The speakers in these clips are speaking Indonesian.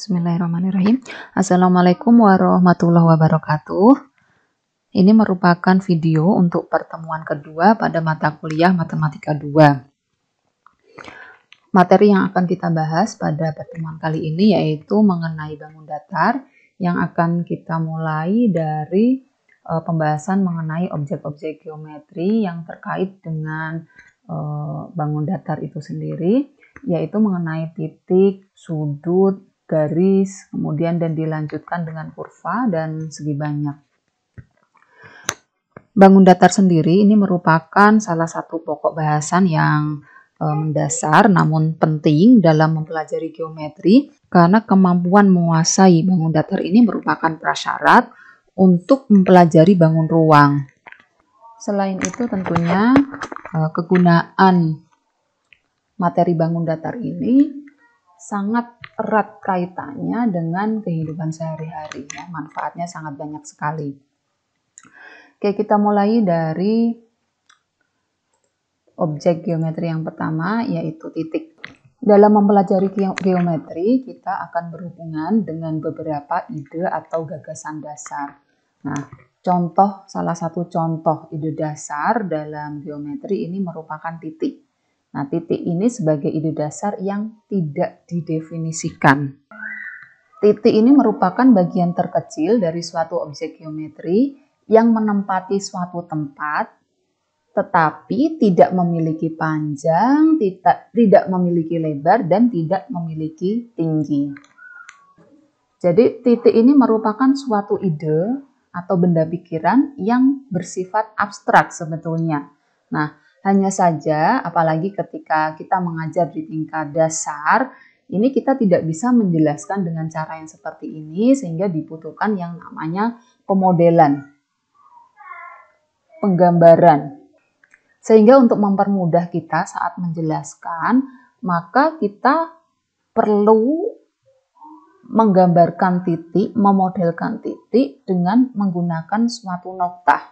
Bismillahirrahmanirrahim. Assalamualaikum warahmatullahi wabarakatuh. Ini merupakan video untuk pertemuan kedua pada mata kuliah Matematika 2. Materi yang akan kita bahas pada pertemuan kali ini yaitu mengenai bangun datar, yang akan kita mulai dari pembahasan mengenai objek-objek geometri yang terkait dengan bangun datar itu sendiri, yaitu mengenai titik, sudut, garis, kemudian dan dilanjutkan dengan kurva dan segi banyak. Bangun datar sendiri ini merupakan salah satu pokok bahasan yang mendasar namun penting dalam mempelajari geometri, karena kemampuan menguasai bangun datar ini merupakan prasyarat untuk mempelajari bangun ruang. Selain itu tentunya kegunaan materi bangun datar ini sangat erat kaitannya dengan kehidupan sehari-hari, ya. Manfaatnya sangat banyak sekali. Oke, kita mulai dari objek geometri yang pertama, yaitu titik. Dalam mempelajari geometri, kita akan berhubungan dengan beberapa ide atau gagasan dasar. Nah, salah satu contoh ide dasar dalam geometri ini merupakan titik. Nah, titik ini sebagai ide dasar yang tidak didefinisikan. Titik ini merupakan bagian terkecil dari suatu objek geometri yang menempati suatu tempat, tetapi tidak memiliki panjang, tidak memiliki lebar, dan tidak memiliki tinggi. Jadi titik ini merupakan suatu ide atau benda pikiran yang bersifat abstrak sebetulnya. Nah, hanya saja apalagi ketika kita mengajar di tingkat dasar, ini kita tidak bisa menjelaskan dengan cara yang seperti ini, sehingga dibutuhkan yang namanya pemodelan, penggambaran. Sehingga untuk mempermudah kita saat menjelaskan, maka kita perlu menggambarkan titik, memodelkan titik dengan menggunakan suatu noktah.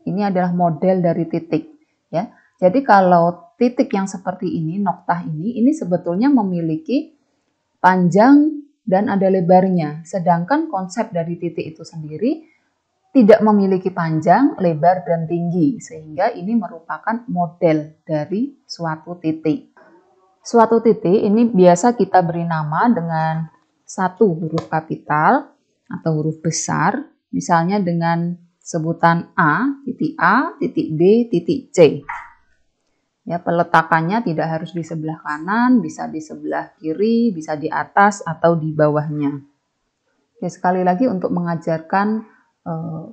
Ini adalah model dari titik, ya. Jadi kalau titik yang seperti ini, noktah ini sebetulnya memiliki panjang dan ada lebarnya. Sedangkan konsep dari titik itu sendiri tidak memiliki panjang, lebar, dan tinggi, sehingga ini merupakan model dari suatu titik. Suatu titik ini biasa kita beri nama dengan satu huruf kapital atau huruf besar, misalnya dengan sebutan A, titik B, titik C. Ya, peletakannya tidak harus di sebelah kanan, bisa di sebelah kiri, bisa di atas atau di bawahnya. Oke, sekali lagi untuk mengajarkan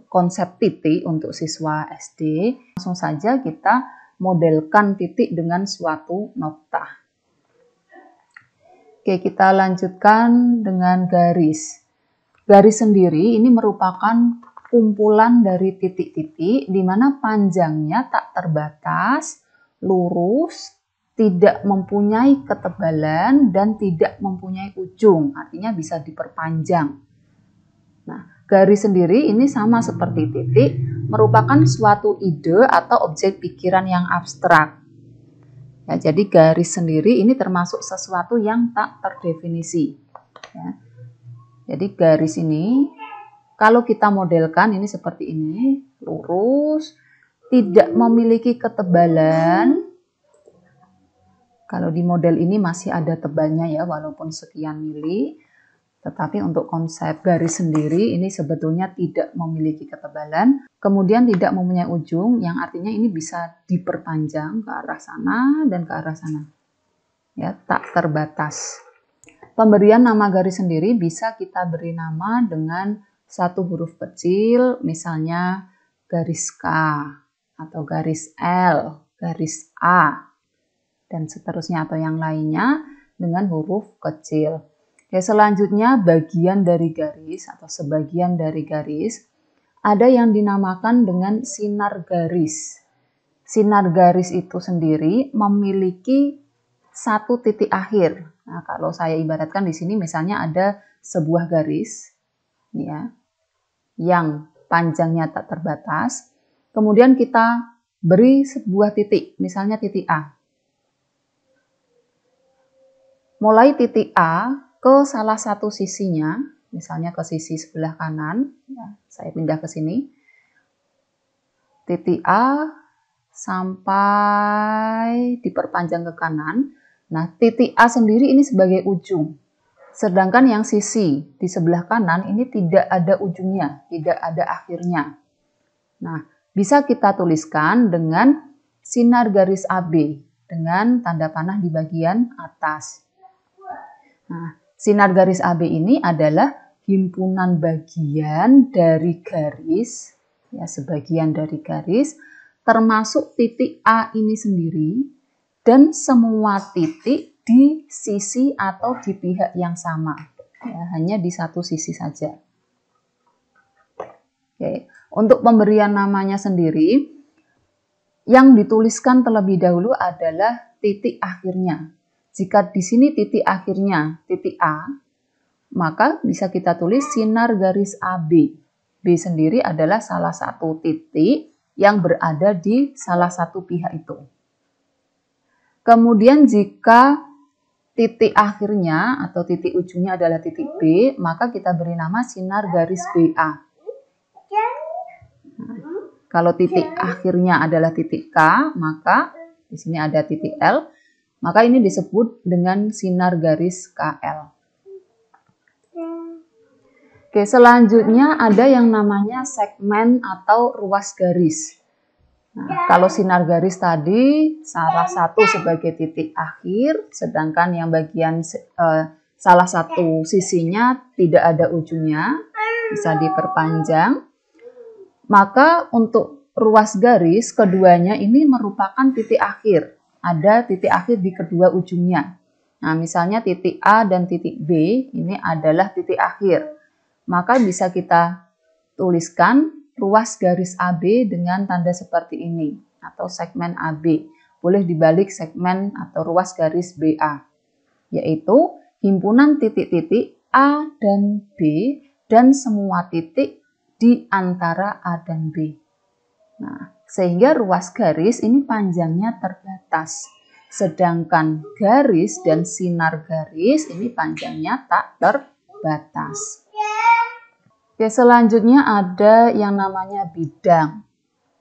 konsep titik untuk siswa SD, langsung saja kita modelkan titik dengan suatu noktah. Oke, kita lanjutkan dengan garis. Garis sendiri ini merupakan kumpulan dari titik-titik di mana panjangnya tak terbatas, lurus, tidak mempunyai ketebalan, dan tidak mempunyai ujung, artinya bisa diperpanjang. Nah, garis sendiri ini sama seperti titik, merupakan suatu ide atau objek pikiran yang abstrak. Ya, jadi garis sendiri ini termasuk sesuatu yang tak terdefinisi. Ya. Jadi garis ini, kalau kita modelkan ini seperti ini, lurus, tidak memiliki ketebalan. Kalau di model ini masih ada tebalnya ya, walaupun sekian mili. Tetapi untuk konsep garis sendiri ini sebetulnya tidak memiliki ketebalan, kemudian tidak mempunyai ujung, yang artinya ini bisa diperpanjang ke arah sana dan ke arah sana. Ya, tak terbatas. Pemberian nama garis sendiri bisa kita beri nama dengan satu huruf kecil, misalnya garis K atau garis L, garis A, dan seterusnya atau yang lainnya dengan huruf kecil. Oke, selanjutnya bagian dari garis atau sebagian dari garis ada yang dinamakan dengan sinar garis. Sinar garis itu sendiri memiliki satu titik akhir. Nah, kalau saya ibaratkan di sini misalnya ada sebuah garis ya, yang panjangnya tak terbatas. Kemudian kita beri sebuah titik, misalnya titik A. mulai titik A ke salah satu sisinya, misalnya ke sisi sebelah kanan, ya, saya pindah ke sini, titik A sampai diperpanjang ke kanan. Nah, titik A sendiri ini sebagai ujung, sedangkan yang sisi di sebelah kanan ini tidak ada ujungnya, tidak ada akhirnya. Nah, bisa kita tuliskan dengan sinar garis AB dengan tanda panah di bagian atas. Nah, sinar garis AB ini adalah himpunan bagian dari garis, ya, sebagian dari garis, termasuk titik A ini sendiri, dan semua titik di sisi atau di pihak yang sama, ya, hanya di satu sisi saja. Oke. Untuk pemberian namanya sendiri, yang dituliskan terlebih dahulu adalah titik akhirnya. Jika di sini titik akhirnya titik A, maka bisa kita tulis sinar garis AB. B sendiri adalah salah satu titik yang berada di salah satu pihak itu. Kemudian jika titik akhirnya atau titik ujungnya adalah titik B, maka kita beri nama sinar garis BA. Nah, kalau titik akhirnya adalah titik K, maka di sini ada titik L, maka ini disebut dengan sinar garis KL. Oke, selanjutnya ada yang namanya segmen atau ruas garis. Nah, kalau sinar garis tadi salah satu sebagai titik akhir, sedangkan yang bagian salah satu sisinya tidak ada ujungnya, bisa diperpanjang. Maka untuk ruas garis keduanya ini merupakan titik akhir. Ada titik akhir di kedua ujungnya. Nah, misalnya titik A dan titik B ini adalah titik akhir. Maka bisa kita tuliskan ruas garis AB dengan tanda seperti ini atau segmen AB. Boleh dibalik segmen atau ruas garis BA, yaitu himpunan titik-titik A dan B dan semua titik di antara A dan B. Nah, sehingga ruas garis ini panjangnya terbatas. Sedangkan garis dan sinar garis ini panjangnya tak terbatas. Oke, selanjutnya ada yang namanya bidang.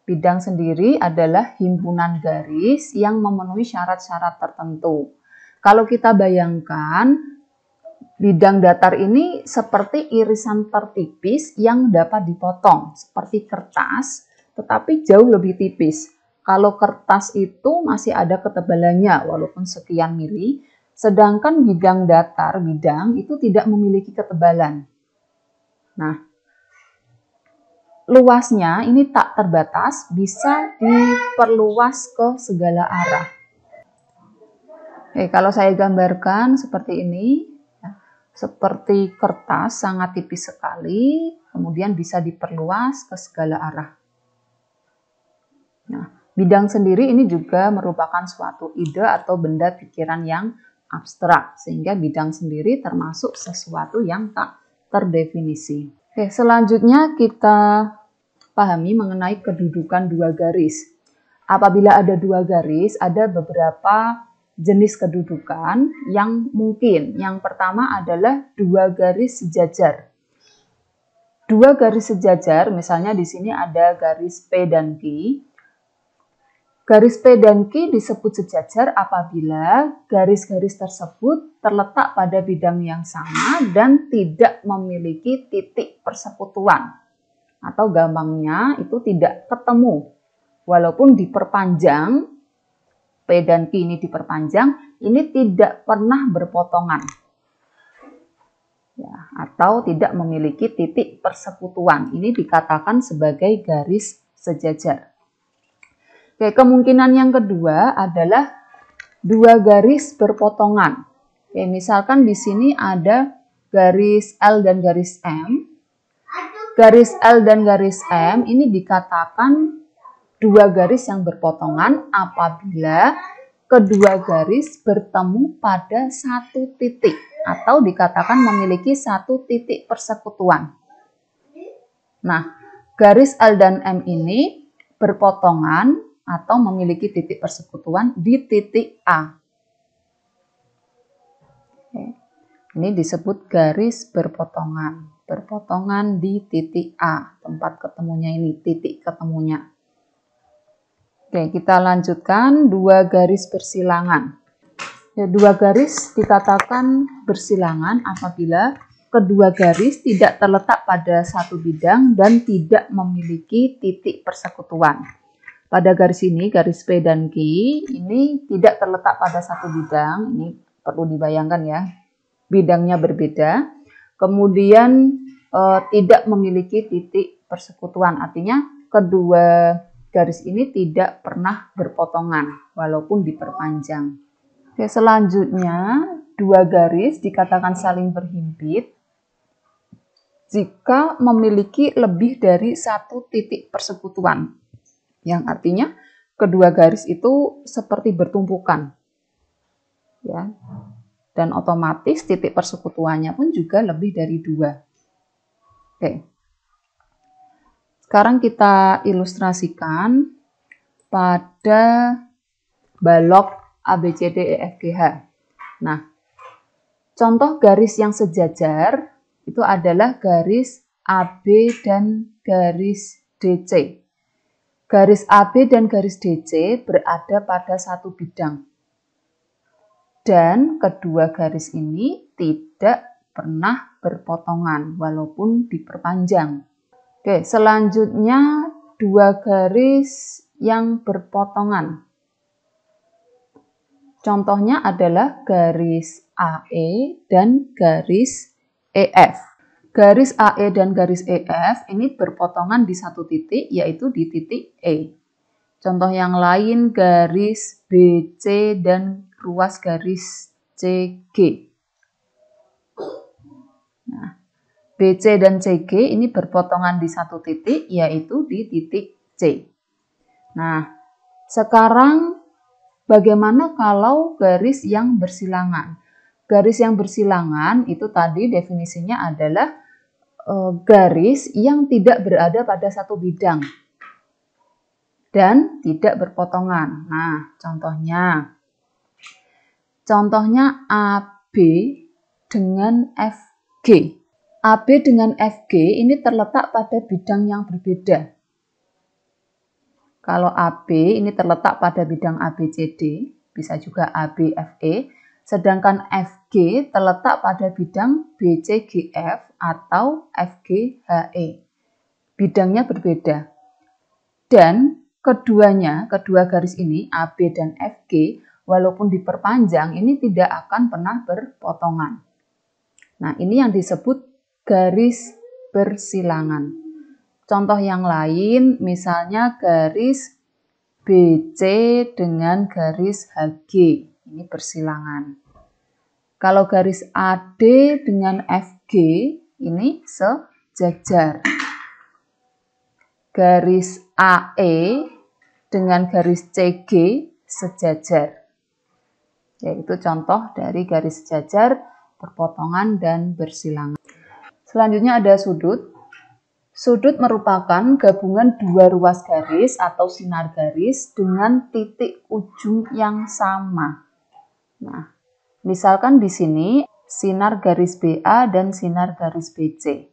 Bidang sendiri adalah himpunan garis yang memenuhi syarat-syarat tertentu. Kalau kita bayangkan, bidang datar ini seperti irisan tertipis yang dapat dipotong, seperti kertas, tetapi jauh lebih tipis. Kalau kertas itu masih ada ketebalannya, walaupun sekian mili, sedangkan bidang datar, bidang itu tidak memiliki ketebalan. Nah, luasnya ini tak terbatas, bisa diperluas ke segala arah. Oke, kalau saya gambarkan seperti ini, seperti kertas sangat tipis sekali, kemudian bisa diperluas ke segala arah. Nah, bidang sendiri ini juga merupakan suatu ide atau benda pikiran yang abstrak, sehingga bidang sendiri termasuk sesuatu yang tak terdefinisi. Oke, selanjutnya kita pahami mengenai kedudukan dua garis. Apabila ada dua garis, ada beberapa jenis kedudukan yang mungkin. Yang pertama adalah dua garis sejajar. Dua garis sejajar, misalnya di sini ada garis P dan Q. Garis P dan Q disebut sejajar apabila garis-garis tersebut terletak pada bidang yang sama dan tidak memiliki titik persekutuan. Atau gampangnya itu tidak ketemu. Walaupun diperpanjang, P dan Q ini diperpanjang, ini tidak pernah berpotongan. Ya, atau tidak memiliki titik persekutuan. Ini dikatakan sebagai garis sejajar. Oke, kemungkinan yang kedua adalah dua garis berpotongan. Oke, misalkan di sini ada garis L dan garis M. Garis L dan garis M ini dikatakan dua garis yang berpotongan apabila kedua garis bertemu pada satu titik atau dikatakan memiliki satu titik persekutuan. Nah, garis L dan M ini berpotongan atau memiliki titik persekutuan di titik A. Ini disebut garis berpotongan. Berpotongan di titik A, tempat ketemunya ini, titik ketemunya. Oke, kita lanjutkan dua garis bersilangan. Ya, dua garis dikatakan bersilangan apabila kedua garis tidak terletak pada satu bidang dan tidak memiliki titik persekutuan. Pada garis ini, garis P dan Q, ini tidak terletak pada satu bidang. Ini perlu dibayangkan ya, bidangnya berbeda. Kemudian tidak memiliki titik persekutuan, artinya kedua garis ini tidak pernah berpotongan walaupun diperpanjang. Oke, selanjutnya dua garis dikatakan saling berhimpit jika memiliki lebih dari satu titik persekutuan, yang artinya kedua garis itu seperti bertumpukan, ya, dan otomatis titik persekutuannya pun juga lebih dari dua. Oke, sekarang kita ilustrasikan pada balok ABCDEFGH. Nah, contoh garis yang sejajar itu adalah garis AB dan garis DC. Garis AB dan garis DC berada pada satu bidang. Dan kedua garis ini tidak pernah berpotongan walaupun diperpanjang. Oke, selanjutnya dua garis yang berpotongan. Contohnya adalah garis AE dan garis EF. Garis AE dan garis EF ini berpotongan di satu titik, yaitu di titik E. Contoh yang lain garis BC dan ruas garis CG. Nah, BC dan CG ini berpotongan di satu titik, yaitu di titik C. Nah, sekarang bagaimana kalau garis yang bersilangan? Garis yang bersilangan itu tadi definisinya adalah garis yang tidak berada pada satu bidang dan tidak berpotongan. Nah, contohnya AB dengan FG. AB dengan FG ini terletak pada bidang yang berbeda. Kalau AB ini terletak pada bidang ABCD, bisa juga ABFE, sedangkan FG terletak pada bidang BCGF atau FGHE. Bidangnya berbeda. Dan kedua garis ini, AB dan FG, walaupun diperpanjang, ini tidak akan pernah berpotongan. Nah, ini yang disebut garis bersilangan. Contoh yang lain, misalnya garis BC dengan garis HG, ini bersilangan. Kalau garis AD dengan FG, ini sejajar. Garis AE dengan garis CG sejajar. Yaitu contoh dari garis sejajar, berpotongan, dan bersilangan. Selanjutnya ada sudut. Sudut merupakan gabungan dua ruas garis atau sinar garis dengan titik ujung yang sama. Nah, misalkan di sini sinar garis BA dan sinar garis BC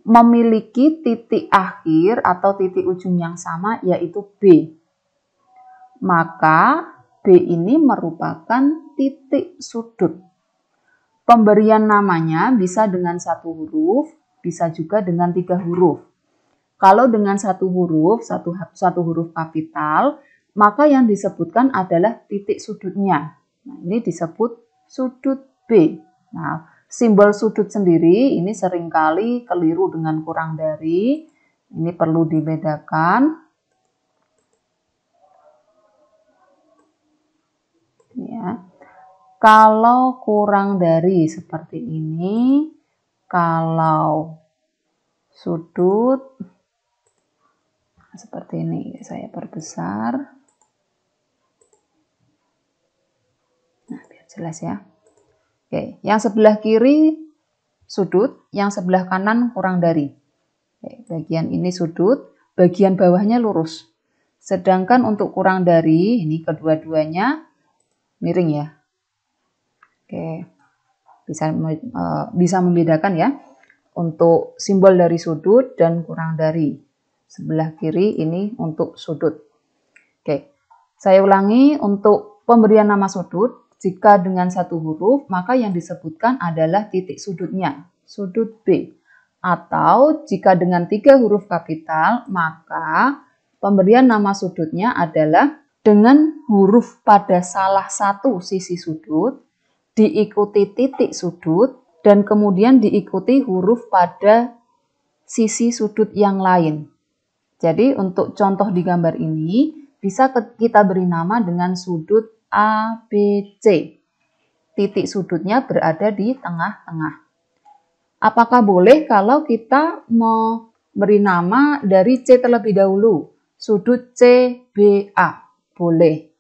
memiliki titik akhir atau titik ujung yang sama, yaitu B. Maka B ini merupakan titik sudut. Pemberian namanya bisa dengan satu huruf, bisa juga dengan 3 huruf. Kalau dengan satu huruf kapital, maka yang disebutkan adalah titik sudutnya. Nah, ini disebut sudut B. Nah, simbol sudut sendiri ini seringkali keliru dengan kurang dari. Ini perlu dibedakan. Ya. Kalau kurang dari seperti ini, kalau sudut seperti ini, saya perbesar. Nah, biar jelas ya. Oke, yang sebelah kiri sudut, yang sebelah kanan kurang dari. Oke, bagian ini sudut, bagian bawahnya lurus. Sedangkan untuk kurang dari, ini kedua-duanya miring ya. Oke, bisa membedakan ya untuk simbol dari sudut dan kurang dari. Sebelah kiri ini untuk sudut. Oke, saya ulangi, untuk pemberian nama sudut, jika dengan satu huruf, maka yang disebutkan adalah titik sudutnya, sudut B. Atau jika dengan 3 huruf kapital, maka pemberian nama sudutnya adalah dengan huruf pada salah satu sisi sudut, diikuti titik sudut, dan kemudian diikuti huruf pada sisi sudut yang lain. Jadi untuk contoh di gambar ini bisa kita beri nama dengan sudut ABC. Titik sudutnya berada di tengah-tengah. Apakah boleh kalau kita memberi nama dari C terlebih dahulu? Sudut CBA. Boleh.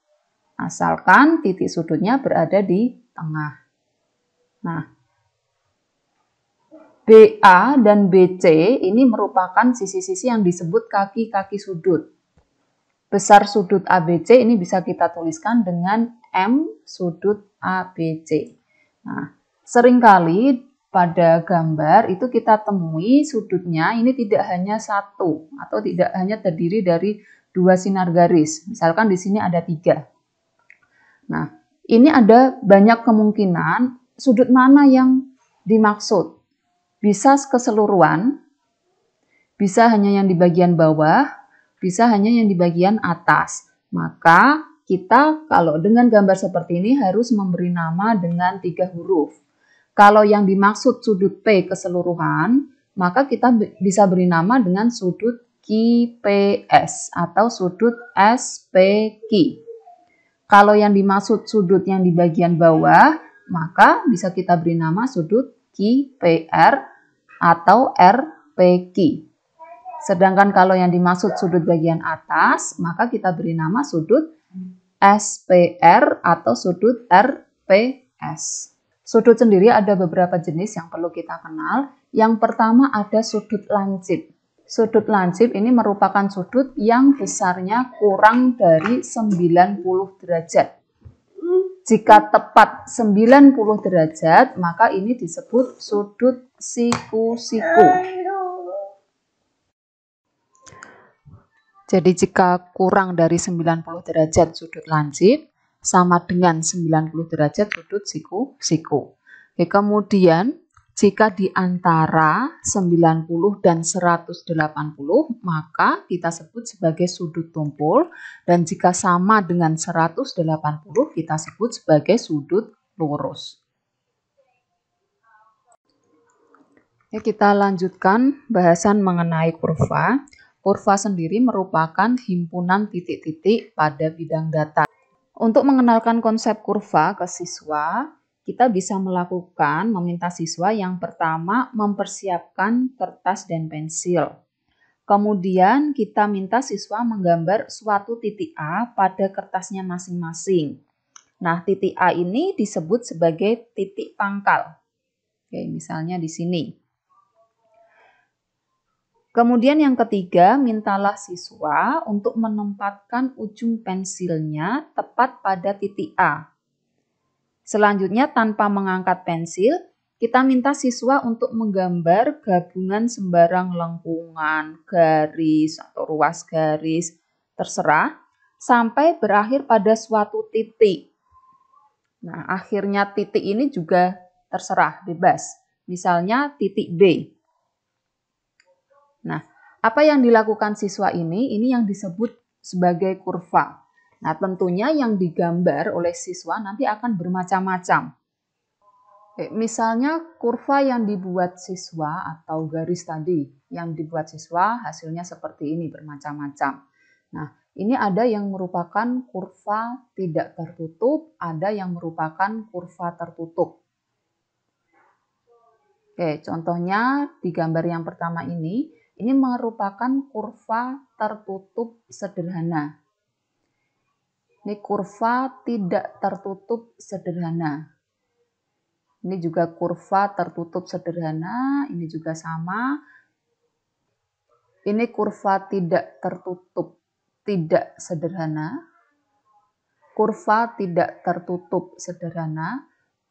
Asalkan titik sudutnya berada di tengah. Nah, BA dan BC ini merupakan sisi-sisi yang disebut kaki-kaki sudut. Besar sudut ABC ini bisa kita tuliskan dengan M sudut ABC. Nah, seringkali pada gambar itu kita temui sudutnya ini tidak hanya satu atau tidak hanya terdiri dari 2 sinar garis. Misalkan di sini ada 3. Nah, ini ada banyak kemungkinan sudut mana yang dimaksud. Bisa keseluruhan, bisa hanya yang di bagian bawah, bisa hanya yang di bagian atas. Maka kita kalau dengan gambar seperti ini harus memberi nama dengan 3 huruf. Kalau yang dimaksud sudut P keseluruhan, maka kita bisa beri nama dengan sudut QPS atau sudut SPQ. Kalau yang dimaksud sudut yang di bagian bawah, maka bisa kita beri nama sudut QPR atau RPQ. Sedangkan kalau yang dimaksud sudut bagian atas, maka kita beri nama sudut SPR atau sudut RPS. Sudut sendiri ada beberapa jenis yang perlu kita kenal. Yang pertama ada sudut lancip. Sudut lancip ini merupakan sudut yang besarnya kurang dari 90 derajat. Jika tepat 90 derajat, maka ini disebut sudut siku-siku. Jadi jika kurang dari 90 derajat sudut lancip, sama dengan 90 derajat sudut siku-siku. Kemudian, jika di antara 90 dan 180, maka kita sebut sebagai sudut tumpul. Dan jika sama dengan 180, kita sebut sebagai sudut lurus. Kita lanjutkan bahasan mengenai kurva. Kurva sendiri merupakan himpunan titik-titik pada bidang data. Untuk mengenalkan konsep kurva ke siswa, kita bisa meminta siswa yang pertama mempersiapkan kertas dan pensil. Kemudian kita minta siswa menggambar suatu titik A pada kertasnya masing-masing. Nah, titik A ini disebut sebagai titik pangkal. Oke, misalnya di sini. Kemudian yang ketiga, mintalah siswa untuk menempatkan ujung pensilnya tepat pada titik A. Selanjutnya, tanpa mengangkat pensil, kita minta siswa untuk menggambar gabungan sembarang lengkungan, garis, atau ruas garis, terserah, sampai berakhir pada suatu titik. Nah, akhirnya titik ini juga terserah, bebas. Misalnya titik B. Nah, apa yang dilakukan siswa ini yang disebut sebagai kurva. Nah, tentunya yang digambar oleh siswa nanti akan bermacam-macam. Misalnya kurva yang dibuat siswa atau garis tadi yang dibuat siswa hasilnya seperti ini, bermacam-macam. Nah, ini ada yang merupakan kurva tidak tertutup, ada yang merupakan kurva tertutup. Oke, contohnya di gambar yang pertama ini merupakan kurva tertutup sederhana. Ini kurva tidak tertutup sederhana. Ini juga kurva tertutup sederhana, ini juga sama. Ini kurva tidak tertutup, tidak sederhana. Kurva tidak tertutup sederhana.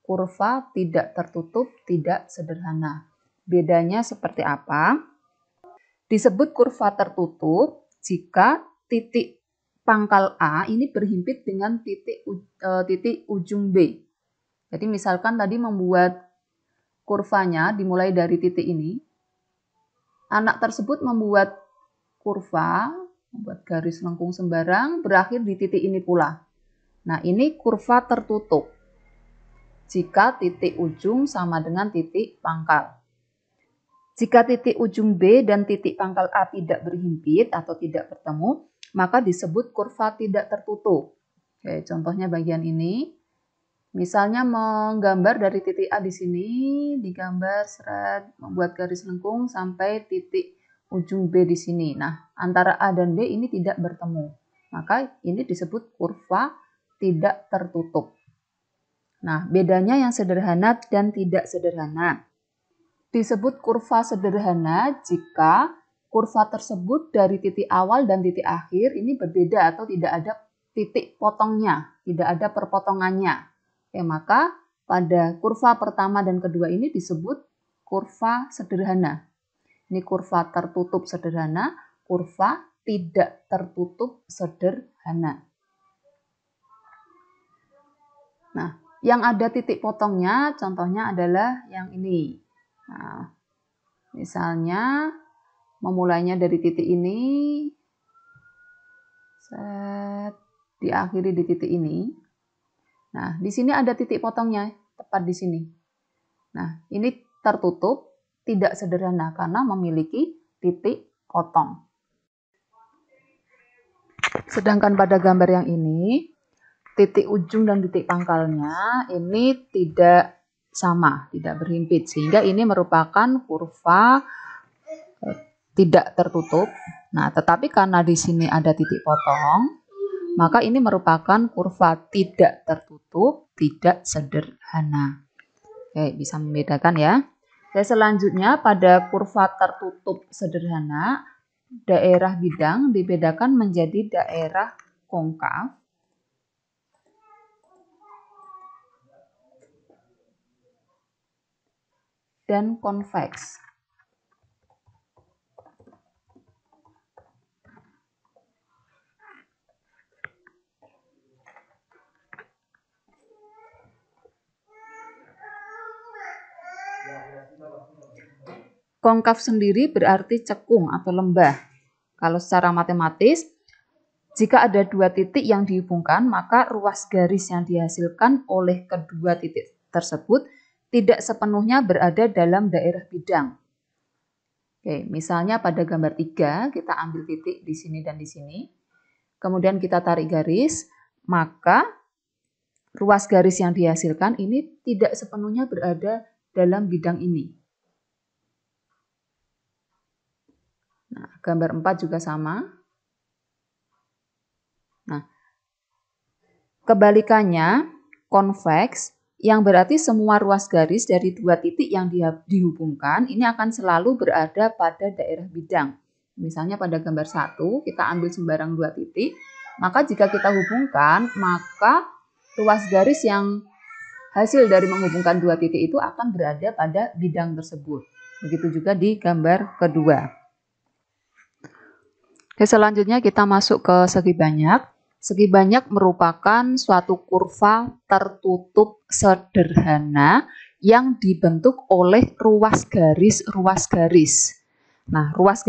kurva tidak tertutup, tidak sederhana. Bedanya seperti apa? Disebut kurva tertutup jika titik pangkal A ini berhimpit dengan titik ujung B. Jadi misalkan tadi membuat kurvanya dimulai dari titik ini, anak tersebut membuat kurva, membuat garis lengkung sembarang, berakhir di titik ini pula. Nah, ini kurva tertutup jika titik ujung sama dengan titik pangkal. Jika titik ujung B dan titik pangkal A tidak berhimpit atau tidak bertemu, maka disebut kurva tidak tertutup. Oke, contohnya bagian ini. Misalnya menggambar dari titik A di sini, digambar seret, membuat garis lengkung sampai titik ujung B di sini. Nah, antara A dan B ini tidak bertemu. Maka ini disebut kurva tidak tertutup. Nah, bedanya yang sederhana dan tidak sederhana. Disebut kurva sederhana jika kurva tersebut dari titik awal dan titik akhir ini berbeda atau tidak ada titik potongnya, tidak ada perpotongannya. Oke, maka pada kurva pertama dan kedua ini disebut kurva sederhana. Ini kurva tertutup sederhana, kurva tidak tertutup sederhana. Nah, yang ada titik potongnya contohnya adalah yang ini. Nah, misalnya memulainya dari titik ini, diakhiri di titik ini. Nah, di sini ada titik potongnya, tepat di sini. Nah, ini tertutup, tidak sederhana karena memiliki titik potong. Sedangkan pada gambar yang ini, titik ujung dan titik pangkalnya ini tidak sama, tidak berhimpit. Sehingga ini merupakan kurva tidak tertutup. Nah, tetapi karena di sini ada titik potong, maka ini merupakan kurva tidak tertutup, tidak sederhana. Oke, bisa membedakan ya. Oke, selanjutnya pada kurva tertutup sederhana, daerah bidang dibedakan menjadi daerah konkav dan konveks. Konkav sendiri berarti cekung atau lembah. Kalau secara matematis, jika ada dua titik yang dihubungkan, maka ruas garis yang dihasilkan oleh kedua titik tersebut tidak sepenuhnya berada dalam daerah bidang. Oke, misalnya pada gambar 3, kita ambil titik di sini dan di sini. Kemudian kita tarik garis, maka ruas garis yang dihasilkan ini tidak sepenuhnya berada dalam bidang ini. Nah, gambar 4 juga sama. Nah, kebalikannya, konveks, yang berarti semua ruas garis dari dua titik yang dihubungkan, ini akan selalu berada pada daerah bidang. Misalnya pada gambar 1, kita ambil sembarang dua titik, maka jika kita hubungkan, maka ruas garis yang hasil dari menghubungkan dua titik itu akan berada pada bidang tersebut. Begitu juga di gambar kedua. Oke, selanjutnya kita masuk ke segi banyak. Segi banyak merupakan suatu kurva tertutup sederhana yang dibentuk oleh ruas garis. Nah, ruas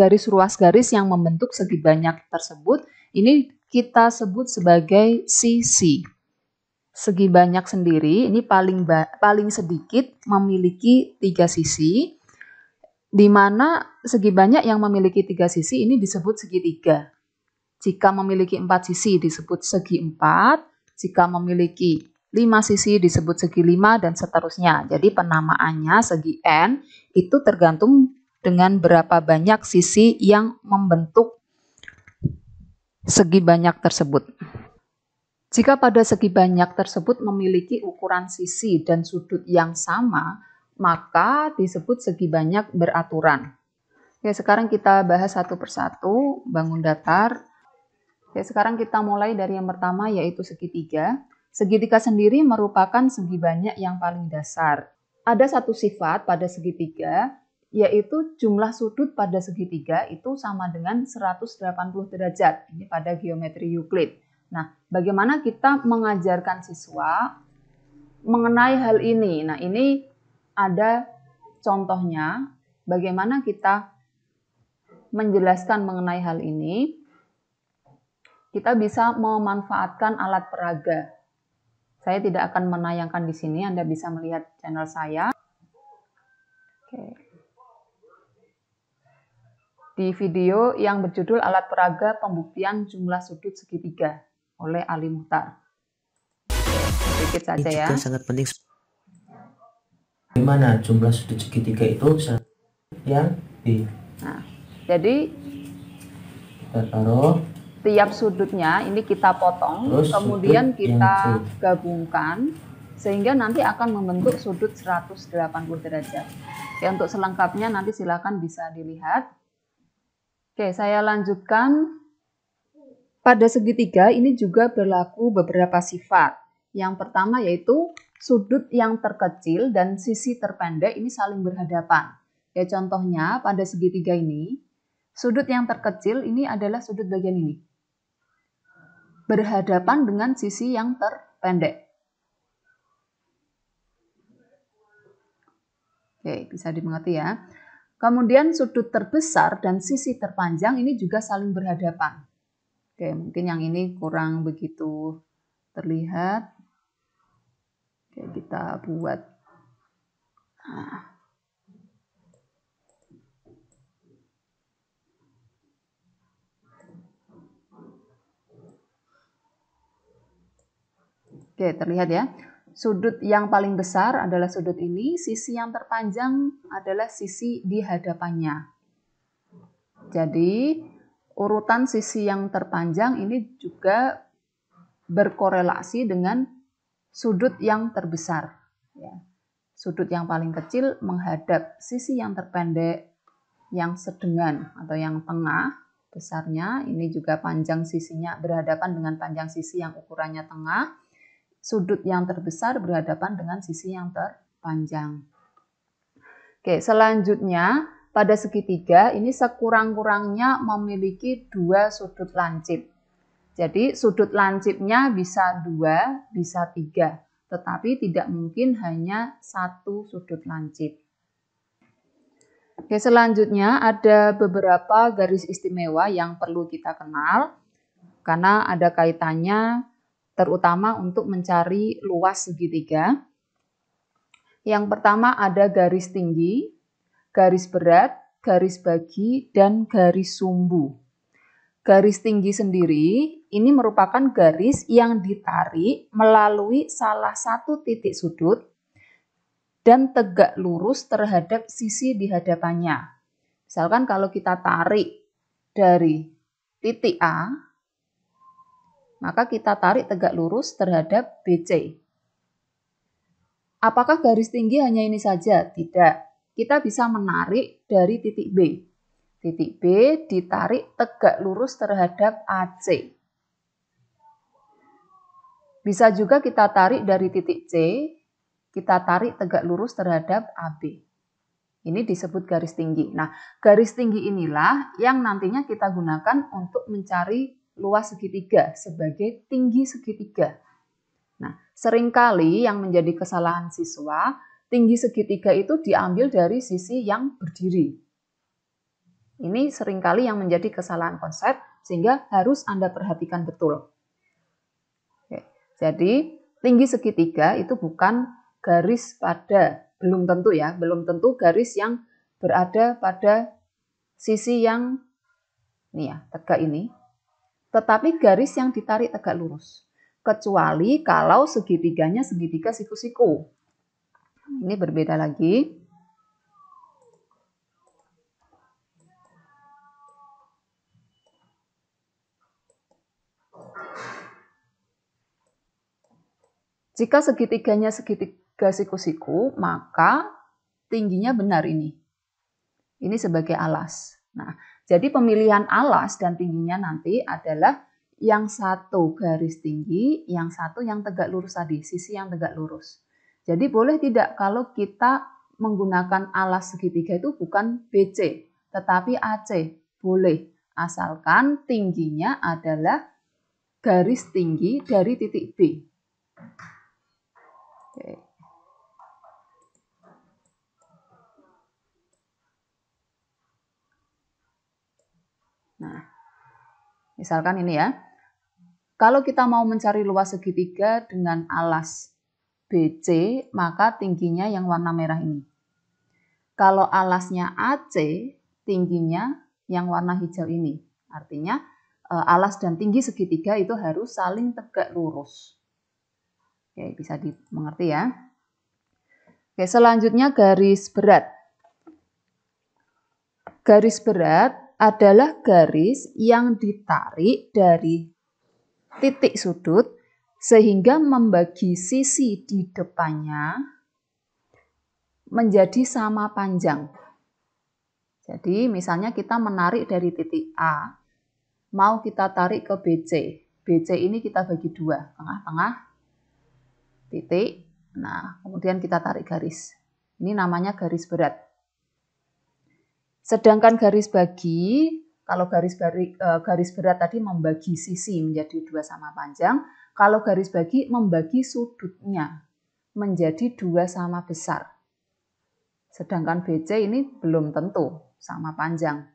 garis yang membentuk segi banyak tersebut, ini kita sebut sebagai sisi. Segi banyak sendiri ini paling sedikit memiliki 3 sisi, di mana segi banyak yang memiliki 3 sisi ini disebut segitiga. Jika memiliki 4 sisi disebut segi 4, jika memiliki 5 sisi disebut segi 5, dan seterusnya. Jadi penamaannya segi N itu tergantung dengan berapa banyak sisi yang membentuk segi banyak tersebut. Jika pada segi banyak tersebut memiliki ukuran sisi dan sudut yang sama, maka disebut segi banyak beraturan. Oke, sekarang kita bahas satu persatu, bangun datar. Oke, sekarang kita mulai dari yang pertama yaitu segitiga. segitiga sendiri merupakan segi banyak yang paling dasar. Ada satu sifat pada segitiga, yaitu jumlah sudut pada segitiga itu sama dengan 180 derajat. Ini pada geometri Euclid. Nah, bagaimana kita mengajarkan siswa mengenai hal ini? Nah, ini ada contohnya bagaimana kita menjelaskan mengenai hal ini. Kita bisa memanfaatkan alat peraga. Saya tidak akan menayangkan di sini, Anda bisa melihat channel saya. Oke. Di video yang berjudul Alat Peraga Pembuktian Jumlah Sudut Segitiga oleh Ali Muhtar. Sedikit saja ya. Ini juga sangat penting. Bagaimana jumlah sudut segitiga itu yang B. Nah, jadi kita taruh tiap sudutnya ini kita potong, terus kemudian kita C. gabungkan sehingga nanti akan membentuk sudut 180 derajat. Oke, untuk selengkapnya nanti silakan bisa dilihat. Oke, saya lanjutkan. Pada segitiga ini juga berlaku beberapa sifat. Yang pertama yaitu sudut yang terkecil dan sisi terpendek ini saling berhadapan. Ya, contohnya pada segitiga ini, sudut yang terkecil ini adalah sudut bagian ini, berhadapan dengan sisi yang terpendek. Oke, bisa dimengerti ya. Kemudian sudut terbesar dan sisi terpanjang ini juga saling berhadapan. Oke, mungkin yang ini kurang begitu terlihat. Oke, kita buat. Nah. Oke, terlihat ya. Sudut yang paling besar adalah sudut ini, sisi yang terpanjang adalah sisi di hadapannya. Jadi, urutan sisi yang terpanjang ini juga berkorelasi dengan sudut yang terbesar. Ya. Sudut yang paling kecil menghadap sisi yang terpendek, yang sedengan atau yang tengah besarnya. Ini juga panjang sisinya berhadapan dengan panjang sisi yang ukurannya tengah. Sudut yang terbesar berhadapan dengan sisi yang terpanjang. Oke, selanjutnya pada segitiga ini sekurang-kurangnya memiliki dua sudut lancip. Jadi sudut lancipnya bisa 2, bisa 3, tetapi tidak mungkin hanya satu sudut lancip. Oke, selanjutnya ada beberapa garis istimewa yang perlu kita kenal karena ada kaitannya terutama untuk mencari luas segitiga. Yang pertama ada garis tinggi, garis berat, garis bagi, dan garis sumbu. Garis tinggi sendiri ini merupakan garis yang ditarik melalui salah satu titik sudut dan tegak lurus terhadap sisi di hadapannya. Misalkan kalau kita tarik dari titik A, maka kita tarik tegak lurus terhadap BC. Apakah garis tinggi hanya ini saja? Tidak. Kita bisa menarik dari titik B. Titik B ditarik tegak lurus terhadap AC. Bisa juga kita tarik dari titik C, kita tarik tegak lurus terhadap AB. Ini disebut garis tinggi. Nah, garis tinggi inilah yang nantinya kita gunakan untuk mencari luas segitiga sebagai tinggi segitiga. Nah, seringkali yang menjadi kesalahan siswa, tinggi segitiga itu diambil dari sisi yang berdiri. Ini seringkali yang menjadi kesalahan konsep, sehingga harus Anda perhatikan betul. Oke, jadi, tinggi segitiga itu bukan garis pada, belum tentu ya, belum tentu garis yang berada pada sisi yang ini ya, tegak ini. Tetapi garis yang ditarik tegak lurus. Kecuali kalau segitiganya segitiga siku-siku. Ini berbeda lagi. Jika segitiganya segitiga siku-siku, maka tingginya benar ini. Ini sebagai alas. Nah, jadi pemilihan alas dan tingginya nanti adalah yang satu garis tinggi, yang satu yang tegak lurus tadi, sisi yang tegak lurus. Jadi boleh tidak kalau kita menggunakan alas segitiga itu bukan BC, tetapi AC? Boleh, asalkan tingginya adalah garis tinggi dari titik B. Oke. Nah, misalkan ini ya. Kalau kita mau mencari luas segitiga dengan alas BC, maka tingginya yang warna merah ini. Kalau alasnya AC, tingginya yang warna hijau ini. Artinya alas dan tinggi segitiga itu harus saling tegak lurus. Oke, bisa dimengerti ya. Oke, selanjutnya garis berat. Garis berat adalah garis yang ditarik dari titik sudut sehingga membagi sisi di depannya menjadi sama panjang. Jadi misalnya kita menarik dari titik A, mau kita tarik ke BC. BC ini kita bagi dua, tengah-tengah titik. Nah, kemudian kita tarik garis. Ini namanya garis berat. Sedangkan garis bagi, kalau garis berat tadi membagi sisi menjadi dua sama panjang, kalau garis bagi membagi sudutnya menjadi dua sama besar. Sedangkan BC ini belum tentu sama panjang.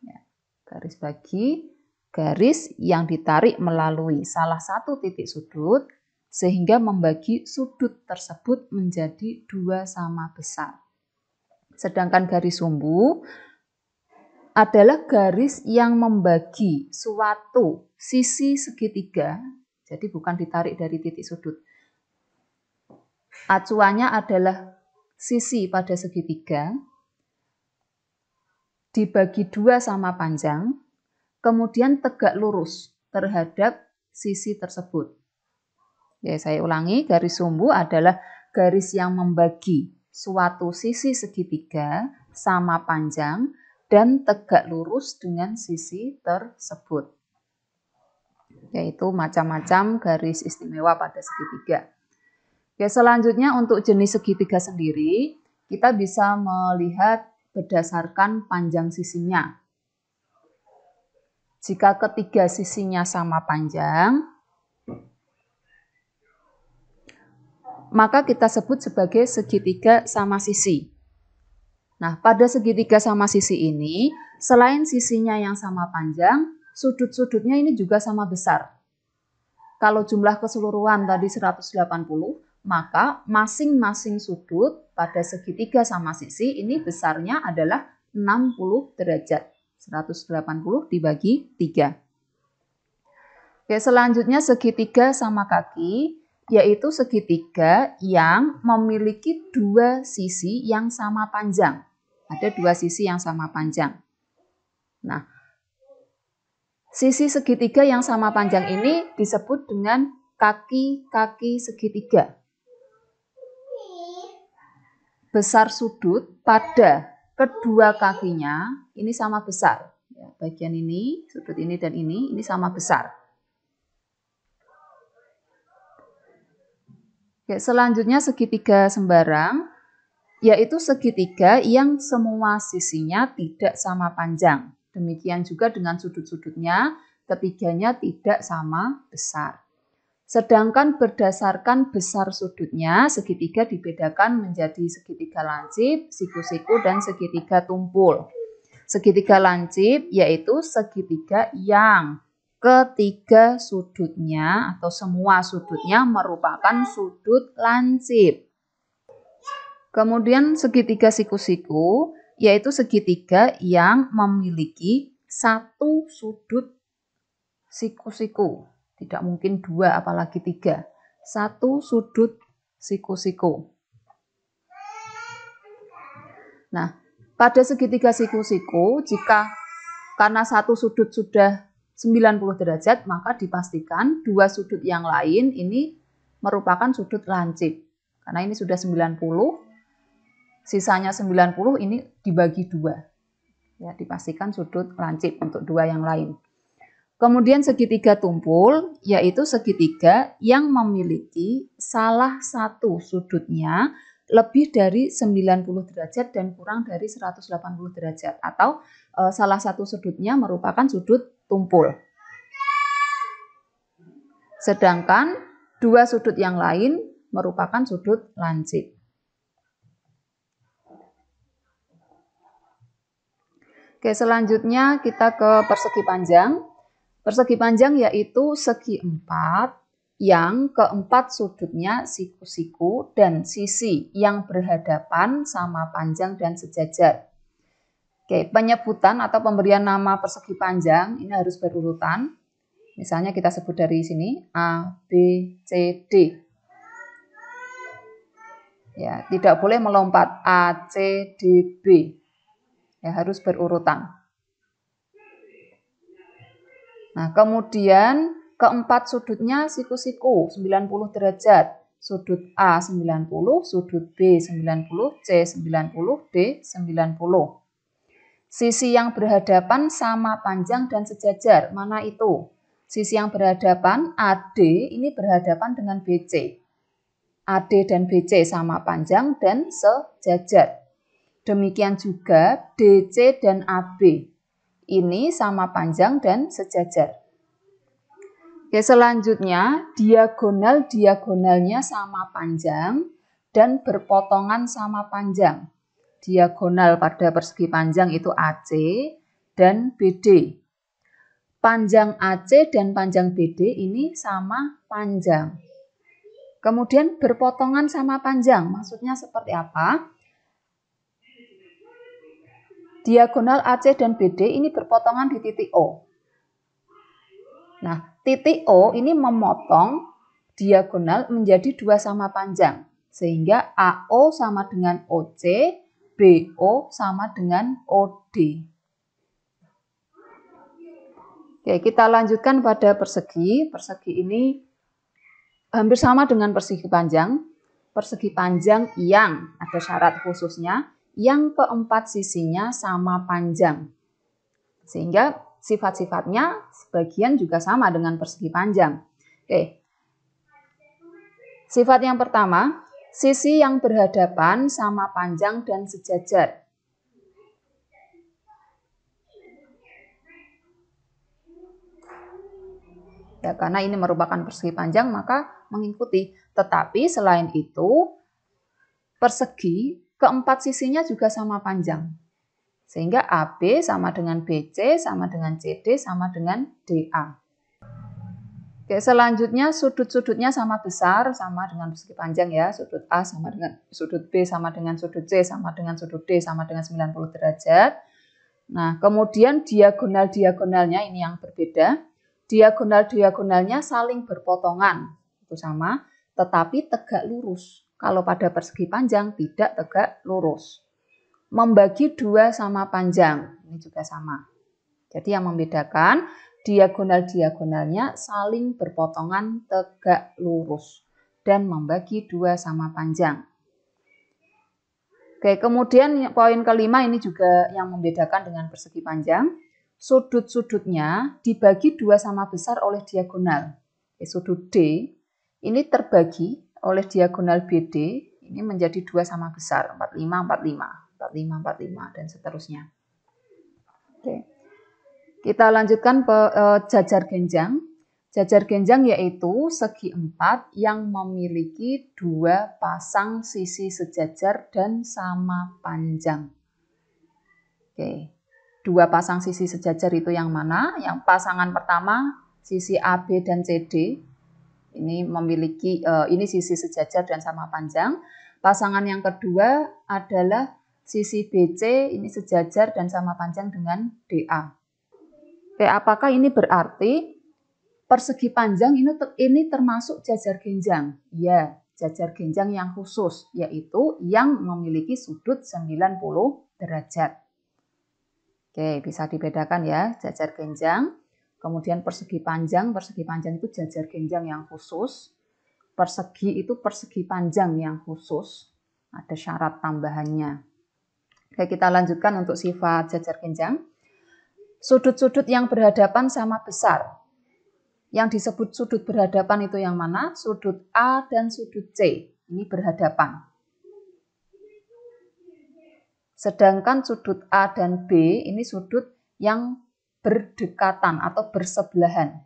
Ya, garis bagi, garis yang ditarik melalui salah satu titik sudut sehingga membagi sudut tersebut menjadi dua sama besar. Sedangkan garis sumbu adalah garis yang membagi suatu sisi segitiga, jadi bukan ditarik dari titik sudut. Acuannya adalah sisi pada segitiga, dibagi dua sama panjang, kemudian tegak lurus terhadap sisi tersebut. Ya, saya ulangi, garis sumbu adalah garis yang membagi suatu sisi segitiga sama panjang dan tegak lurus dengan sisi tersebut. Yaitu macam-macam garis istimewa pada segitiga. Oke, selanjutnya untuk jenis segitiga sendiri, kita bisa melihat berdasarkan panjang sisinya. Jika ketiga sisinya sama panjang, maka kita sebut sebagai segitiga sama sisi. Nah, pada segitiga sama sisi ini, selain sisinya yang sama panjang, sudut-sudutnya ini juga sama besar. Kalau jumlah keseluruhan tadi 180, maka masing-masing sudut pada segitiga sama sisi ini besarnya adalah 60 derajat. 180 dibagi 3. Oke, selanjutnya segitiga sama kaki, yaitu segitiga yang memiliki dua sisi yang sama panjang. Ada dua sisi yang sama panjang. Nah, sisi segitiga yang sama panjang ini disebut dengan kaki-kaki segitiga. Besar sudut pada kedua kakinya ini sama besar. Ya, bagian ini, sudut ini dan ini sama besar. Oke, selanjutnya segitiga sembarang, yaitu segitiga yang semua sisinya tidak sama panjang. Demikian juga dengan sudut-sudutnya, ketiganya tidak sama besar. Sedangkan berdasarkan besar sudutnya, segitiga dibedakan menjadi segitiga lancip, siku-siku, dan segitiga tumpul. Segitiga lancip yaitu segitiga yang ketiga sudutnya atau semua sudutnya merupakan sudut lancip. Kemudian segitiga siku-siku yaitu segitiga yang memiliki satu sudut siku-siku. Tidak mungkin dua apalagi tiga. Satu sudut siku-siku. Nah, pada segitiga siku-siku jika karena satu sudut sudah 90 derajat, maka dipastikan dua sudut yang lain ini merupakan sudut lancip. Karena ini sudah 90, sisanya 90 ini dibagi dua. Ya, dipastikan sudut lancip untuk dua yang lain. Kemudian segitiga tumpul, yaitu segitiga yang memiliki salah satu sudutnya lebih dari 90 derajat dan kurang dari 180 derajat. Atau salah satu sudutnya merupakan sudut tumpul. Sedangkan dua sudut yang lain merupakan sudut lancip. Oke, selanjutnya kita ke persegi panjang. Persegi panjang yaitu segi empat yang keempat sudutnya siku-siku dan sisi yang berhadapan sama panjang dan sejajar. Oke, penyebutan atau pemberian nama persegi panjang ini harus berurutan. Misalnya kita sebut dari sini A, B, C, D. Ya, tidak boleh melompat A, C, D, B. Ya, harus berurutan. Nah, kemudian keempat sudutnya siku-siku 90 derajat. Sudut A 90, sudut B 90, C 90, D 90. Sisi yang berhadapan sama panjang dan sejajar. Mana itu? Sisi yang berhadapan AD ini berhadapan dengan BC. AD dan BC sama panjang dan sejajar. Demikian juga DC dan AB. Ini sama panjang dan sejajar. Oke, selanjutnya diagonal-diagonalnya sama panjang dan berpotongan sama panjang. Diagonal pada persegi panjang itu AC dan BD. Panjang AC dan panjang BD ini sama panjang. Kemudian berpotongan sama panjang, maksudnya seperti apa? Diagonal AC dan BD ini berpotongan di titik O. Nah, titik O ini memotong diagonal menjadi dua sama panjang. Sehingga AO sama dengan OC, BO sama dengan OD. Oke, kita lanjutkan pada persegi. Persegi ini hampir sama dengan persegi panjang. Persegi panjang yang ada syarat khususnya. Yang keempat sisinya sama panjang. Sehingga sifat-sifatnya sebagian juga sama dengan persegi panjang. Oke. Sifat yang pertama, sisi yang berhadapan sama panjang dan sejajar. Ya, karena ini merupakan persegi panjang maka mengikuti. Tetapi selain itu, persegi keempat sisinya juga sama panjang. Sehingga AB sama dengan BC, sama dengan CD, sama dengan DA. Oke, selanjutnya sudut-sudutnya sama besar, sama dengan persegi panjang ya. Sudut A sama dengan sudut B, sama dengan sudut C, sama dengan sudut D, sama dengan 90 derajat. Nah, kemudian diagonal-diagonalnya ini yang berbeda. Diagonal-diagonalnya saling berpotongan. Itu sama, tetapi tegak lurus. Kalau pada persegi panjang tidak tegak lurus. Membagi dua sama panjang, ini juga sama. Jadi yang membedakan diagonal-diagonalnya saling berpotongan tegak lurus dan membagi dua sama panjang. Oke, kemudian poin kelima ini juga yang membedakan dengan persegi panjang. Sudut-sudutnya dibagi dua sama besar oleh diagonal. Sudut D ini terbagi oleh diagonal BD ini menjadi dua sama besar, 45, 45, 45, 45, dan seterusnya. Oke. Kita lanjutkan jajar genjang. Jajar genjang yaitu segi empat yang memiliki dua pasang sisi sejajar dan sama panjang. Oke. Dua pasang sisi sejajar itu yang mana? Yang pasangan pertama sisi AB dan CD ini memiliki ini sisi sejajar dan sama panjang. Pasangan yang kedua adalah sisi BC ini sejajar dan sama panjang dengan DA. Oke, apakah ini berarti persegi panjang ini termasuk jajar genjang? Ya, jajar genjang yang khusus yaitu yang memiliki sudut 90 derajat. Oke, bisa dibedakan ya, jajar genjang. Kemudian persegi panjang itu jajar genjang yang khusus. Persegi itu persegi panjang yang khusus. Ada syarat tambahannya. Oke, kita lanjutkan untuk sifat jajar genjang. Sudut-sudut yang berhadapan sama besar. Yang disebut sudut berhadapan itu yang mana? Sudut A dan sudut C. Ini berhadapan. Sedangkan sudut A dan B ini sudut yang berdekatan atau bersebelahan.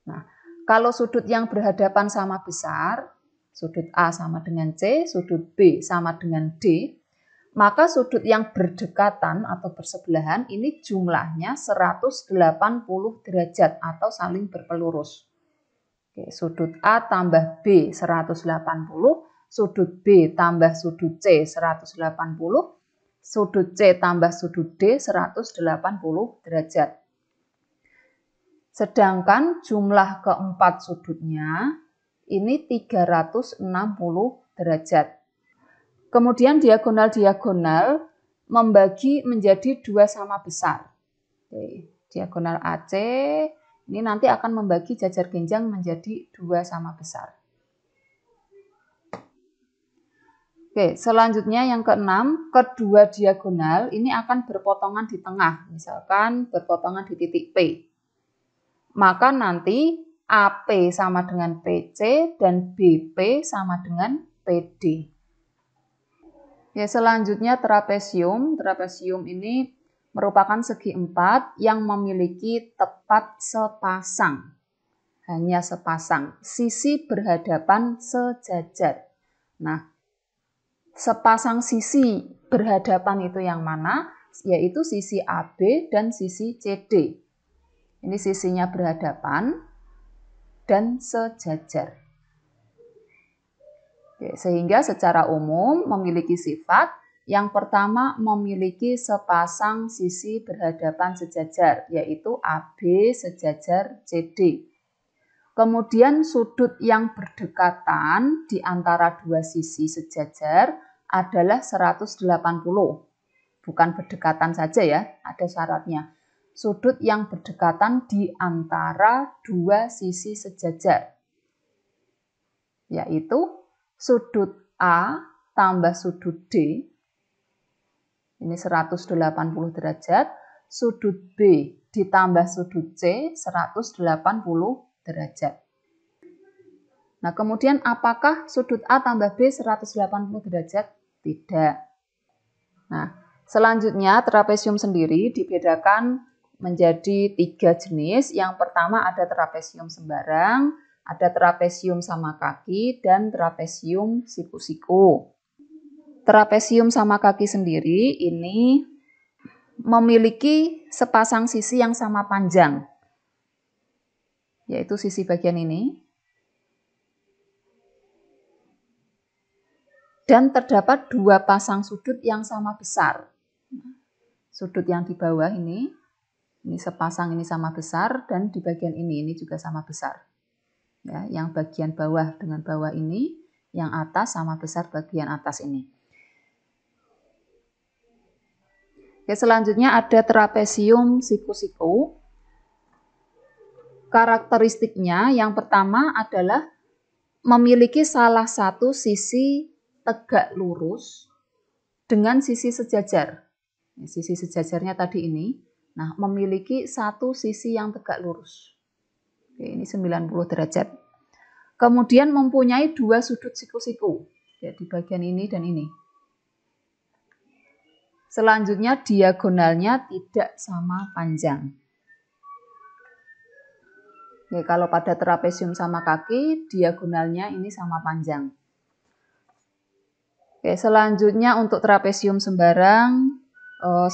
Nah, kalau sudut yang berhadapan sama besar, sudut A sama dengan C, sudut B sama dengan D, maka sudut yang berdekatan atau bersebelahan ini jumlahnya 180 derajat atau saling berpelurus. Oke, sudut A tambah B 180, sudut B tambah sudut C 180, sudut C tambah sudut D 180 derajat. Sedangkan jumlah keempat sudutnya ini 360 derajat. Kemudian diagonal-diagonal membagi menjadi dua sama besar. Oke, diagonal AC ini nanti akan membagi jajar genjang menjadi dua sama besar. Oke, selanjutnya yang keenam, kedua diagonal ini akan berpotongan di tengah. Misalkan berpotongan di titik P. Maka nanti AP sama dengan PC dan BP sama dengan PD. Ya, selanjutnya trapesium. Trapesium ini merupakan segi empat yang memiliki tepat sepasang. Hanya sepasang. Sisi berhadapan sejajar. Nah, sepasang sisi berhadapan itu yang mana? Yaitu sisi AB dan sisi CD. Ini sisinya berhadapan dan sejajar. Sehingga secara umum memiliki sifat yang pertama memiliki sepasang sisi berhadapan sejajar, yaitu AB sejajar CD. Kemudian sudut yang berdekatan di antara dua sisi sejajar adalah 180. Bukan berdekatan saja ya, ada syaratnya. Sudut yang berdekatan di antara dua sisi sejajar, yaitu sudut A tambah sudut D, ini 180 derajat, sudut B ditambah sudut C, 180 derajat. Nah, kemudian apakah sudut A tambah B 180 derajat? Tidak. Nah, selanjutnya trapesium sendiri dibedakan menjadi 3 jenis. Yang pertama ada trapesium sembarang, ada trapesium sama kaki, dan trapesium siku-siku. Trapesium sama kaki sendiri ini memiliki sepasang sisi yang sama panjang, yaitu sisi bagian ini. Dan terdapat dua pasang sudut yang sama besar. Sudut yang di bawah ini sepasang ini sama besar, dan di bagian ini juga sama besar. Ya, yang bagian bawah dengan bawah ini, yang atas sama besar bagian atas ini. Oke, selanjutnya ada trapesium siku-siku. Karakteristiknya yang pertama adalah memiliki salah satu sisi tegak lurus dengan sisi sejajar. Sisi sejajarnya tadi ini, nah memiliki satu sisi yang tegak lurus. Oke, ini 90 derajat. Kemudian mempunyai dua sudut siku-siku, ya, di bagian ini dan ini. Selanjutnya diagonalnya tidak sama panjang. Oke, kalau pada trapesium sama kaki, diagonalnya ini sama panjang. Oke, selanjutnya untuk trapesium sembarang,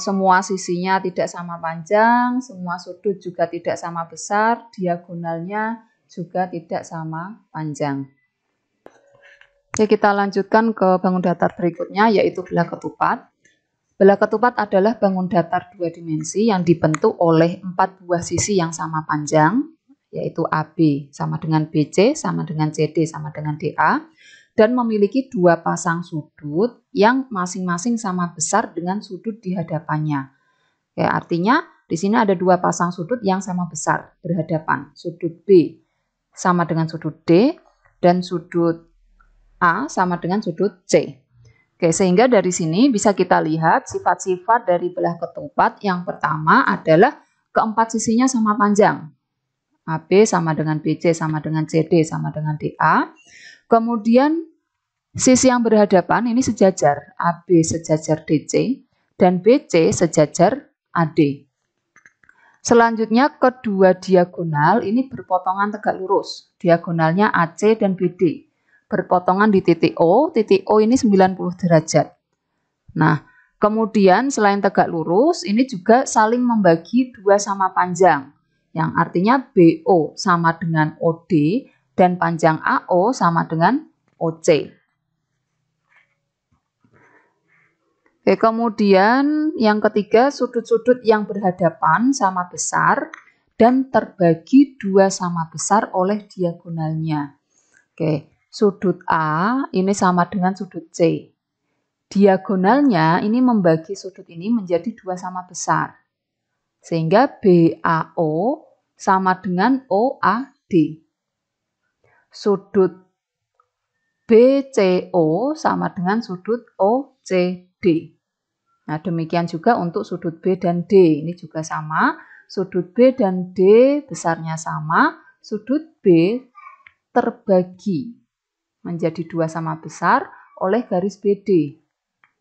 semua sisinya tidak sama panjang, semua sudut juga tidak sama besar, diagonalnya juga tidak sama panjang. Oke, kita lanjutkan ke bangun datar berikutnya, yaitu belah ketupat. Belah ketupat adalah bangun datar dua dimensi yang dibentuk oleh 4 buah sisi yang sama panjang, yaitu AB sama dengan BC, sama dengan CD, sama dengan DA, dan memiliki dua pasang sudut yang masing-masing sama besar dengan sudut di hadapannya. Ya, artinya di sini ada dua pasang sudut yang sama besar berhadapan. Sudut B sama dengan sudut D, dan sudut A sama dengan sudut C. Oke, sehingga dari sini bisa kita lihat sifat-sifat dari belah ketupat. Yang pertama adalah keempat sisinya sama panjang. AB sama dengan BC sama dengan CD sama dengan DA. Kemudian sisi yang berhadapan ini sejajar. AB sejajar DC dan BC sejajar AD. Selanjutnya kedua diagonal ini berpotongan tegak lurus. Diagonalnya AC dan BD. Berpotongan di titik O ini 90 derajat. Nah, kemudian selain tegak lurus, ini juga saling membagi dua sama panjang. Yang artinya BO sama dengan OD dan panjang AO sama dengan OC. Oke, kemudian yang ketiga, sudut-sudut yang berhadapan sama besar dan terbagi dua sama besar oleh diagonalnya. Oke, sudut A ini sama dengan sudut C. Diagonalnya ini membagi sudut ini menjadi dua sama besar. Sehingga BAO sama dengan OAD. Sudut BCO sama dengan sudut OCD. Nah, demikian juga untuk sudut B dan D. Ini juga sama. Sudut B dan D besarnya sama. Sudut B terbagi menjadi dua sama besar oleh garis BD.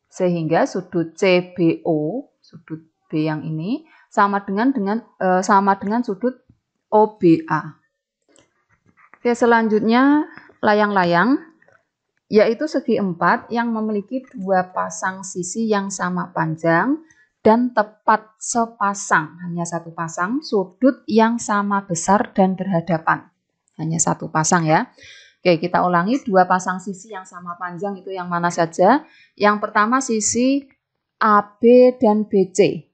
Sehingga sudut CBO, sudut B yang ini sama dengan sudut OBA. Oke, selanjutnya layang-layang, yaitu segi empat yang memiliki dua pasang sisi yang sama panjang dan tepat sepasang, hanya satu pasang, sudut yang sama besar dan berhadapan. Hanya satu pasang ya. Oke, kita ulangi dua pasang sisi yang sama panjang itu yang mana saja. Yang pertama sisi AB dan BC.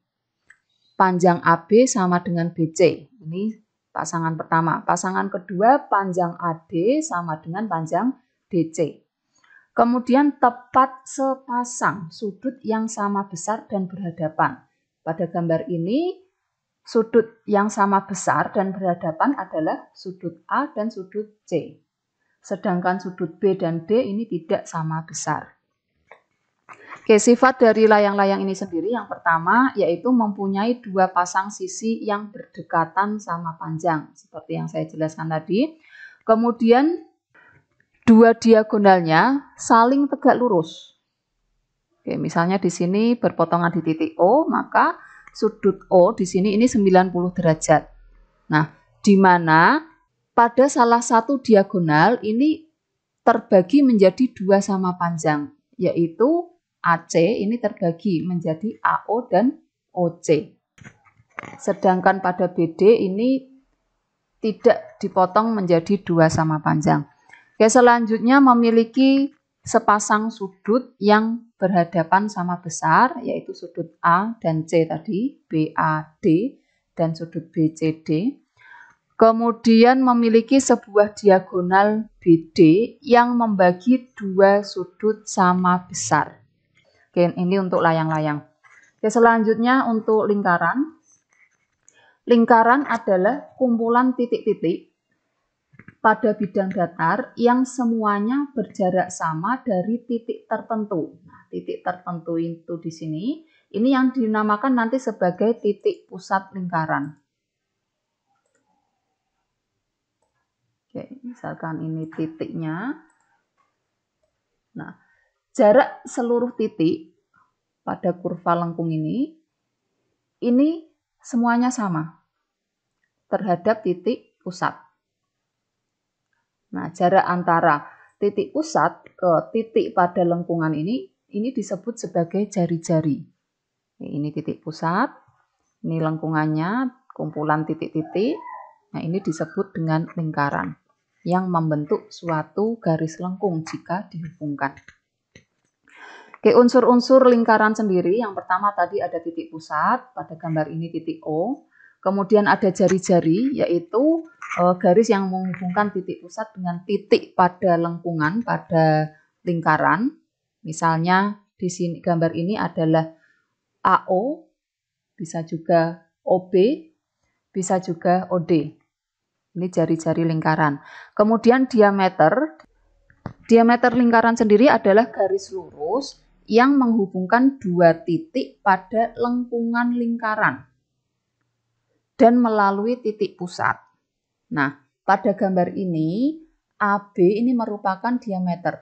Panjang AB sama dengan BC. Ini pasangan pertama. Pasangan kedua panjang AD sama dengan panjang DC. Kemudian tepat sepasang, sudut yang sama besar dan berhadapan. Pada gambar ini sudut yang sama besar dan berhadapan adalah sudut A dan sudut C. Sedangkan sudut B dan D ini tidak sama besar. Oke, sifat dari layang-layang ini sendiri yang pertama yaitu mempunyai dua pasang sisi yang berdekatan sama panjang. Seperti yang saya jelaskan tadi. Kemudian dua diagonalnya saling tegak lurus. Oke, misalnya di sini berpotongan di titik O, maka sudut O di sini ini 90 derajat. Nah, di mana pada salah satu diagonal ini terbagi menjadi dua sama panjang, yaitu AC ini terbagi menjadi AO dan OC. Sedangkan pada BD ini tidak dipotong menjadi dua sama panjang. Oke, selanjutnya memiliki sepasang sudut yang berhadapan sama besar, yaitu sudut A dan C tadi, BAD, dan sudut BCD. Kemudian memiliki sebuah diagonal BD yang membagi dua sudut sama besar. Oke, ini untuk layang-layang. Oke, selanjutnya untuk lingkaran. Lingkaran adalah kumpulan titik-titik pada bidang datar yang semuanya berjarak sama dari titik tertentu. Nah, titik tertentu itu di sini, ini yang dinamakan nanti sebagai titik pusat lingkaran. Oke, misalkan ini titiknya. Nah, jarak seluruh titik pada kurva lengkung ini semuanya sama terhadap titik pusat. Nah, jarak antara titik pusat ke titik pada lengkungan ini disebut sebagai jari-jari. Ini titik pusat, ini lengkungannya, kumpulan titik-titik. Nah, ini disebut dengan lingkaran yang membentuk suatu garis lengkung jika dihubungkan. Oke, unsur-unsur lingkaran sendiri, yang pertama tadi ada titik pusat, pada gambar ini titik O. Kemudian ada jari-jari, yaitu garis yang menghubungkan titik pusat dengan titik pada lengkungan, pada lingkaran. Misalnya di sini gambar ini adalah AO, bisa juga OB, bisa juga OD. Ini jari-jari lingkaran. Kemudian diameter lingkaran sendiri adalah garis lurus yang menghubungkan dua titik pada lengkungan lingkaran dan melalui titik pusat. Nah, pada gambar ini, AB ini merupakan diameter.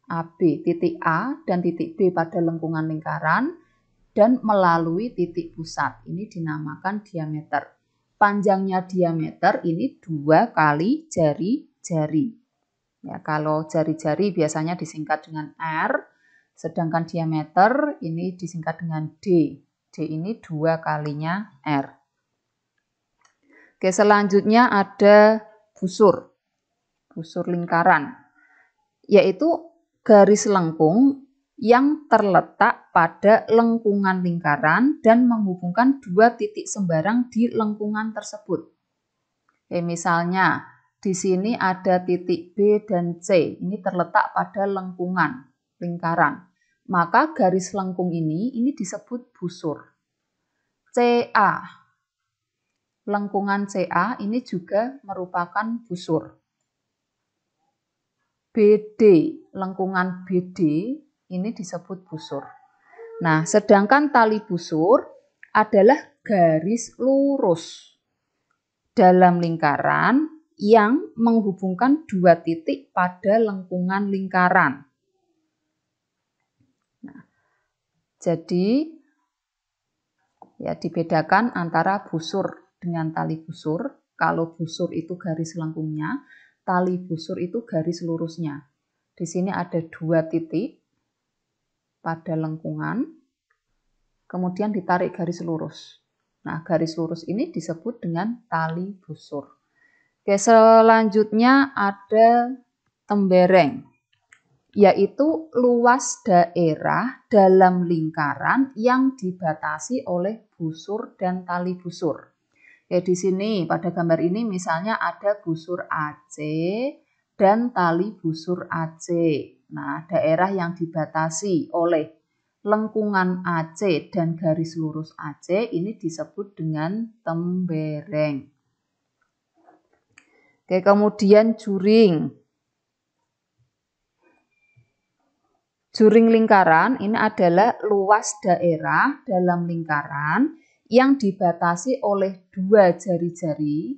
AB, titik A dan titik B pada lengkungan lingkaran dan melalui titik pusat. Ini dinamakan diameter. Panjangnya diameter ini 2 kali jari-jari. Ya, kalau jari-jari biasanya disingkat dengan R, sedangkan diameter ini disingkat dengan D. D ini 2 kalinya R. Oke, selanjutnya ada busur. Busur lingkaran, yaitu garis lengkung yang terletak pada lengkungan lingkaran dan menghubungkan dua titik sembarang di lengkungan tersebut. Oke, misalnya di sini ada titik B dan C, ini terletak pada lengkungan lingkaran. Maka garis lengkung ini disebut busur. CA, lengkungan CA ini juga merupakan busur. BD, lengkungan BD ini disebut busur. Nah, sedangkan tali busur adalah garis lurus dalam lingkaran yang menghubungkan dua titik pada lengkungan lingkaran. Nah, jadi ya dibedakan antara busur dengan tali busur. Kalau busur itu garis lengkungnya, tali busur itu garis lurusnya. Di sini ada dua titik pada lengkungan, kemudian ditarik garis lurus. Nah, garis lurus ini disebut dengan tali busur. Oke, selanjutnya ada tembereng, yaitu luas daerah dalam lingkaran yang dibatasi oleh busur dan tali busur. Ya, di sini pada gambar ini misalnya ada busur AC dan tali busur AC. Nah, daerah yang dibatasi oleh lengkungan AC dan garis lurus AC ini disebut dengan tembereng. Oke, kemudian juring. Juring lingkaran ini adalah luas daerah dalam lingkaran yang dibatasi oleh dua jari-jari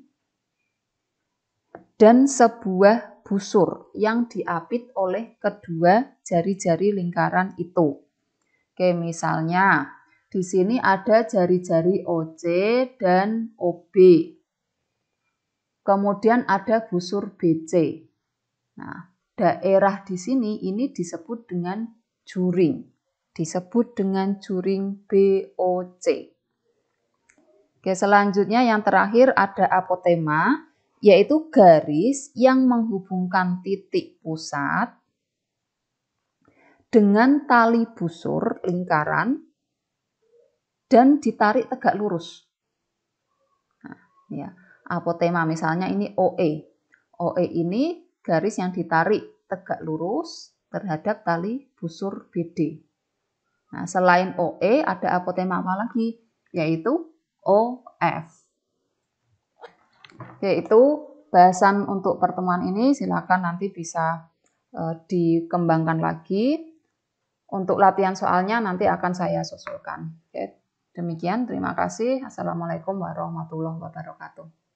dan sebuah busur yang diapit oleh kedua jari-jari lingkaran itu. Oke, misalnya di sini ada jari-jari OC dan OB. Kemudian ada busur BC. Nah, daerah di sini ini disebut dengan juring. Disebut dengan juring BOC. Oke, selanjutnya yang terakhir ada apotema, yaitu garis yang menghubungkan titik pusat dengan tali busur lingkaran dan ditarik tegak lurus. Nah, ya. Apotema misalnya ini OE. OE ini garis yang ditarik tegak lurus terhadap tali busur BD. Nah, selain OE ada apotema apa lagi? Yaitu OF. Yaitu bahasan untuk pertemuan ini, silakan nanti bisa dikembangkan lagi. Untuk latihan soalnya nanti akan saya susulkan. Oke, demikian, terima kasih. Assalamualaikum warahmatullahi wabarakatuh.